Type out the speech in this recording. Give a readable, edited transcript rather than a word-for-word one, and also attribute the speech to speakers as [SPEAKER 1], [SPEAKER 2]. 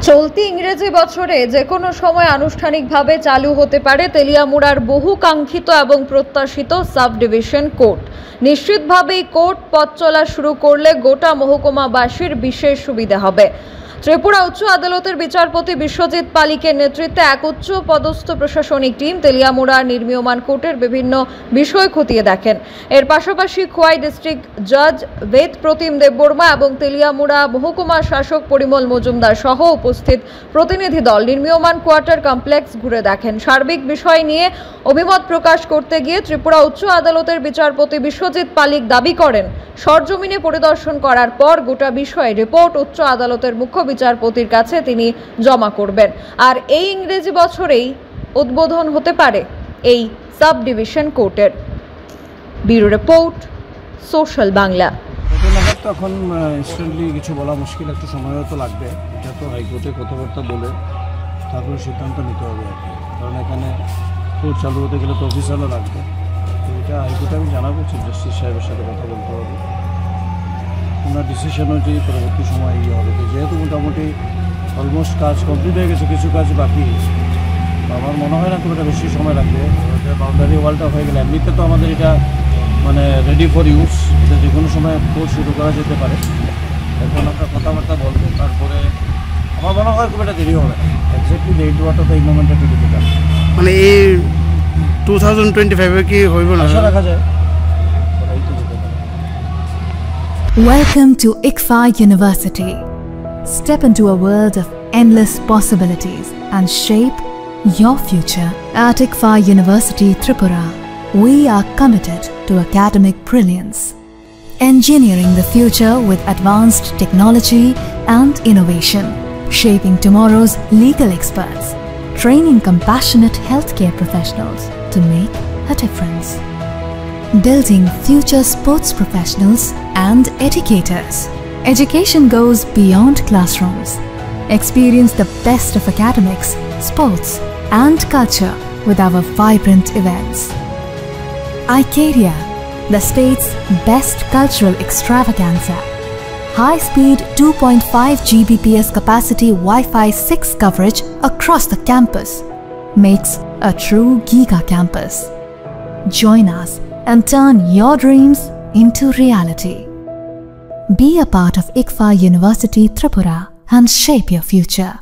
[SPEAKER 1] চলতি ইংরেজি বছরে যে কোনো সময় আনুষ্ঠানিকভাবে চালু হতে পারে তেলিয়ামুড়ার বহু কাঙ্ক্ষিত এবং প্রত্যাশিত সাব ডিভিশন কোর্ট। নিশ্চিতভাবেই কোর্ট পথ চলা শুরু করলে গোটা মহকুমাবাসীর বিশেষ সুবিধা হবে। ত্রিপুরা উচ্চ আদালতের বিচারপতি বিশ্বজিৎ পালিকের নেতৃত্বে এক উচ্চ পদস্থ প্রশাসনিক টিম তেলিয়ামুড়ার নির্মীয়মান কোর্টের বিভিন্ন বিষয় খতিয়ে দেখেন। এর পাশাপাশি খোয়াই ডিস্ট্রিক্ট জাজ বেদ প্রতিম দেববর্মা এবং তেলিয়ামুড়া মহকুমা শাসক পরিমল মজুমদার সহ উপস্থিত প্রতিনিধি দল নির্মীয়মান কোয়ার্টার কমপ্লেক্স ঘুরে দেখেন। সার্বিক বিষয় নিয়ে অভিমত প্রকাশ করতে গিয়ে ত্রিপুরা উচ্চ আদালতের বিচারপতি বিশ্বজিৎ পালিক দাবি করেন, সরজমিনে পরিদর্শন করার পর গোটা বিষয়ে রিপোর্ট উচ্চ আদালতের মুখ্য বিচারপতির কাছে তিনি জমা করবেন। আর এই ইংরেজি বছরেই উদ্বোধন হতে পারে এই সাব ডিভিশন কোর্টের। Bureau report, social Bangla.
[SPEAKER 2] তখন ইনস্ট্যান্টলি কিছু বলা মুশকিল, একটু সময়ও তো লাগবে। এটা তো হাইকোর্টে কথাবার্তা বলে তারপরে সিদ্ধান্ত নিতে হবে আর কি, কারণ এখানে কোর্ট চালু হতে গেলে তো অফিসারও লাগবে। তো এটা হাইকোর্টে আমি জানাবো, চিফ জাস্টিস সাহেবের সাথে কথা বলতে হবে, ওনার ডিসিশন অনুযায়ী পরবর্তী সময় ইয়ে হবে। তো যেহেতু মোটামুটি অলমোস্ট কাজ কমপ্লিট হয়ে গেছে, কিছু কাজ বাকি, আমার মনে হয় না খুব একটা বেশি সময় লাগবে। বাউন্ডারি ওয়ালটা হয়ে গেলে এমনিতে তো আমাদের এটা মানে রেডি ফর ইউজ, এটা যে কোনো সময় কোর্স শুরু করা যেতে পারে। এখন আমরা কথাবার্তা বলবো, তারপরে আমার মনে হয় খুব একটা দেরি হবে। এক্স্যাক্টলি ডেট ওয়াটা তো এই মোমেন্টে একটু ডিফিকাল্ট,
[SPEAKER 3] মানে এই 2025 কি হইব না
[SPEAKER 2] আশা রাখা যায়।
[SPEAKER 4] Welcome to ICFA University. Step into a world of endless possibilities and shape your future. At ICFA University Tripura, we are committed to academic brilliance, engineering the future with advanced technology and innovation, shaping tomorrow's legal experts, training compassionate healthcare professionals to make a difference, building future sports professionals and educators. Education goes beyond classrooms. Experience the best of academics, sports and culture with our vibrant events. Icaria, the state's best cultural extravaganza. High-speed 2.5 Gbps capacity Wi-Fi 6 coverage across the campus makes a true giga campus. Join us and turn your dreams into reality. Be a part of ICFA University Tripura and shape your future.